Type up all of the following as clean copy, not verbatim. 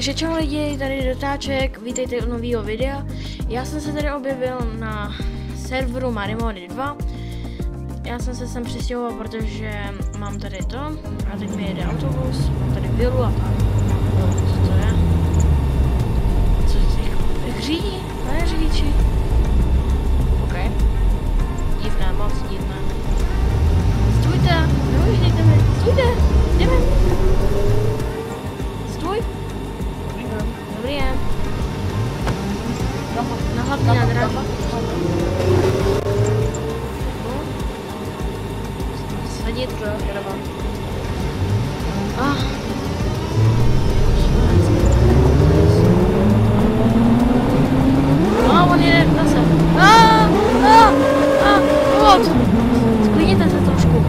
Takže čau lidi, tady Dotáček, vítejte u nového videa. Já jsem se tady objevil na serveru Marimony 2. Já jsem se sem přistěhoval, protože mám tady to a teď mi jede autobus, mám tady vilu a tak. Co to je? Co to řídí? Ne, řidiči. OK. Divné, moc divné. Stůjte, neujíždějte mi, stůjte, jdeme. Stůj. Dobrý den. Na hlavní nádraží. Sadit. On jede zase. Vod. Sklidněte se trošku.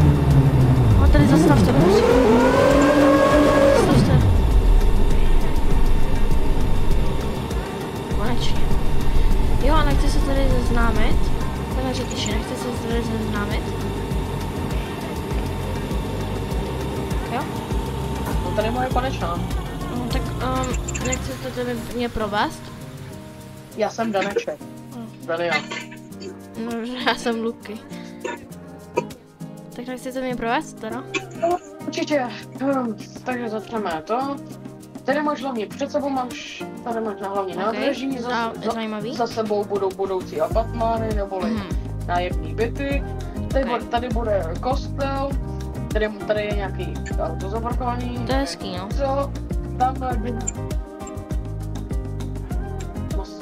Tady zastavte, prosím. Zastavte. Konečně. Jo, a nechci se tady seznámit. Pane řidiči, nechci se tady seznámit. Jo? No tady moje konečná. No, tak nechcete tady mě provést? Já jsem Daneček. Daniel. No, já jsem Luky. Tak nechcete mě provést teda? Určitě. Takže začneme to. Tady máš hlavně před sebou tady máš na hlavní nádraží, za sebou budou budoucí apartmány neboli nájemní byty. Tady bude kostel, tady je nějaký auto zaparkovaný. To je hezký, no. Co? Tam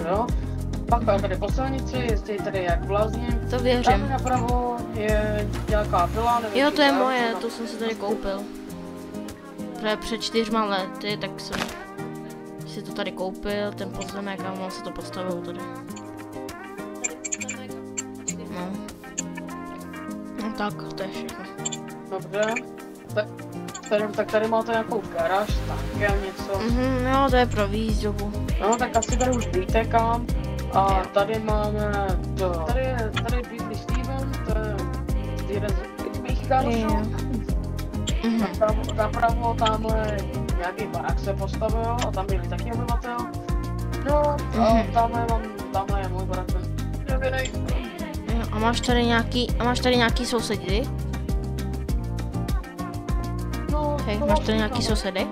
jo. Pak tady po silnici, jezdí tady jak blázni. To věřím. Tam napravo je nějaká vila, nevím. Jo, to je moje, to jsem si tady koupil. Před 4 lety, tak jsem si to tady koupil, ten pozemek a on se to postavil tady. No. No tak, to je všechno. Dobře. Tak tady máte nějakou garáž, tak něco. Jo, to je pro výzdobu. No, tak asi tady už víte kam. A tady máme to. Tady bydlí Steven, to je jeden z mých karošů. Napravo tamhle nějaký barák se postavil a tam byli taky obyvatel. No, a tamhle je můj barák. A máš tady nějaký sousedy? No, hej, máš tady nějaký sousedy?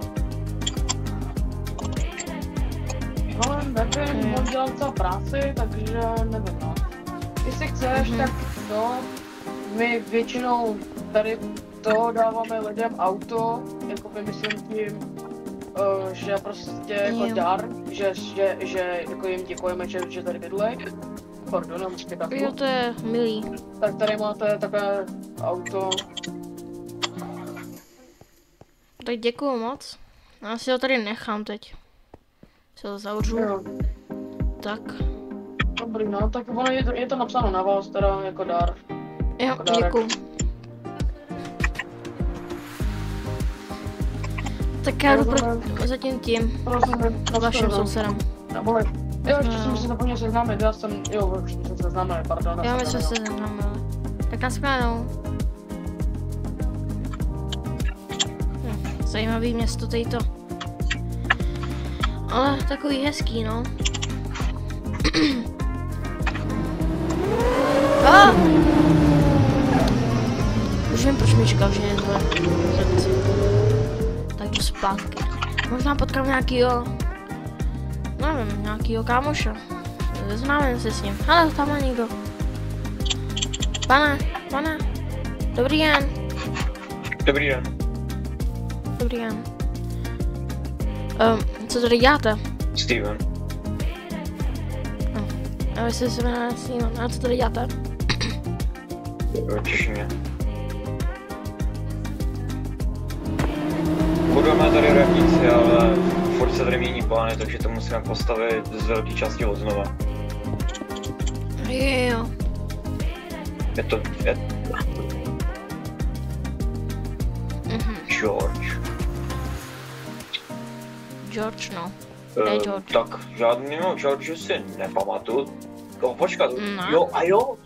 No, nevím, on dělal celou práci, takže nevím, no. Jestli chceš, tak no, my většinou tady to dáváme lidem auto, jako myslím tím, že prostě jako dar, že jako jim děkujeme, že tady bydlej. Pardon, já musím taky. Jo, to je milý. Tak tady máte takové auto. Tak děkuju moc. Já si ho tady nechám teď. Se ho zavřu. Jo. Tak. Dobrý, no, tak ono je to napsáno na vás, teda jako dar. Jo, jako děkuju. Tak já jdu zatím tím vaším sousedem. Neboli. Jo, ještě jsem se zapomněl seznámit, už jsem se seznámil, pardon. Jo, my jsme se seznámili. Tak nashledanou. Zajímavý město tady to. Ale takový hezký, no. Už vím, proč mi říkal, že je zle. Tak jdu zpátky. Možná potkám nějakýho, nevím, nějakýho kámoša. Známím se s ním. Ale tam má někdo. Pane. Dobrý den. Dobrý den. Dobrý den. Co tady děláte? Steven. Já myslím, že se jmenuje Steven. A co tady děláte? Těší mě. Budeme tady radnici, ale furt se tady mění plány, takže to musíme postavit z velké části od znova. Jo. Je to... George, no. George. Tak žádnýho George si nepamatuju. Počkat, No. Jo, a jo.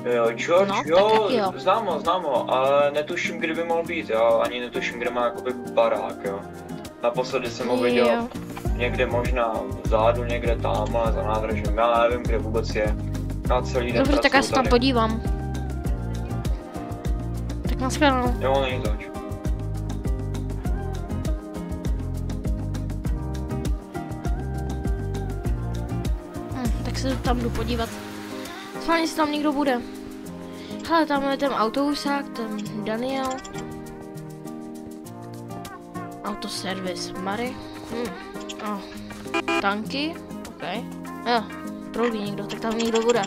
Jo, George, no, jo, znám ho, ale netuším, kde by mohl být, jo, ani netuším, kde má jakoby barák, jo. Naposledy jsem ho viděl někde možná vzadu, někde tam, ale za nádržím. Já nevím, kde vůbec je. Na celý den. Dobře, tak já se tam podívám. Tak nashledanou. Jo, není zač. Tak se tam jdu podívat. Schválně si tam někdo bude. Hele, tam je ten autousák, ten Daniel. Autoservis Mary. Tanky. OK. Jo, proudí někdo, tak tam někdo bude.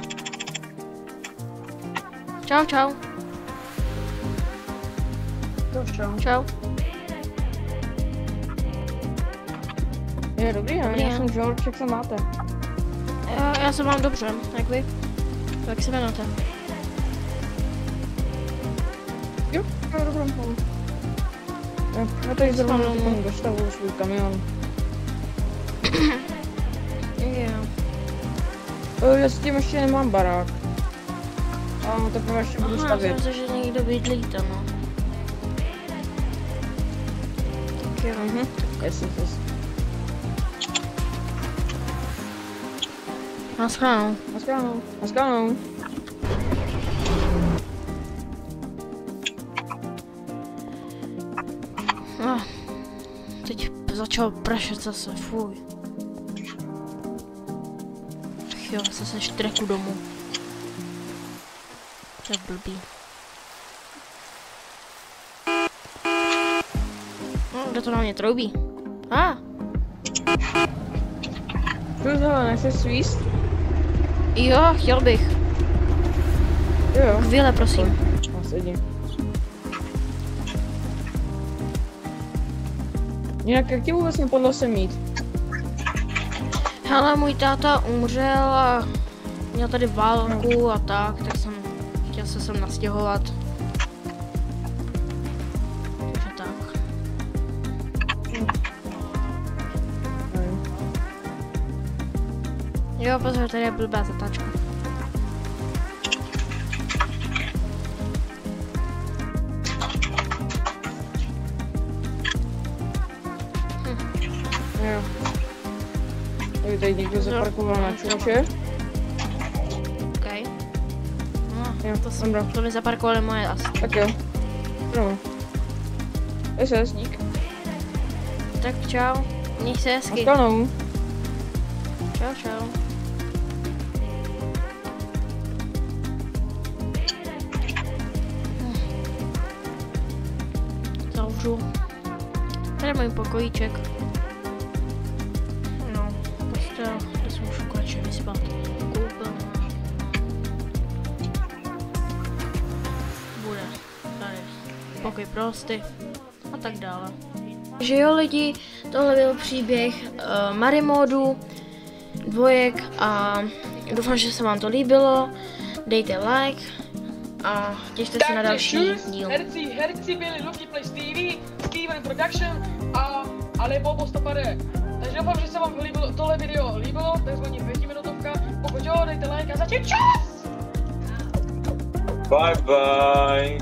Čau, čau. Čau. Čau. Je dobrý, já jsem George, jak se máte? Já se mám dobře, jak vy? Jak se jmenujete? Jo, dobrý. Já tady zrovna dostavuju svůj kamion. Já s tím ještě nemám barák. A teprve ještě budu stavět. Já jsem že někdo bydlí tam, no. Tak jo. Yes. Naschledanou. Teď začal pršet zase, fuj. Jo, zase štreku domů. To je blbý. Kdo to na mě troubí? Nechceš svíst? Jo, chtěl bych. Jo. Chvíle, prosím. Sedím. Jinak, jak ti vůbec nepadlo sem mít? Hele, můj táta umřel a měl tady válku a tak jsem chtěl se sem nastěhovat. Takže tak. Jo, pozor, tady je blbá zatáčka. Jo. Tady někdo zaparkoval na čuče. OK. No, Jo, to mi zaparkovali moje asi. Tak jo. No. SS, dík. Tak čau. Měj se hezky. Naschledanou. Čau. Zavřu. Tady je můj pokojíček. No, postel, kde se můžu konečně vyspat. Koupelna. Bude tady pokoj pro hosty a tak dále. Takže jo lidi, tohle byl příběh Marimodu 2 a doufám, že se vám to líbilo. Dejte like a těšte se na další díl. Herci byli Lucky Plays TV, Steven Production ale Bobo Stopade. Takže doufám, že se vám tohle video líbilo, takzvaně 5minutovka. Pokud jo, dejte like a zatím čas! Bye bye.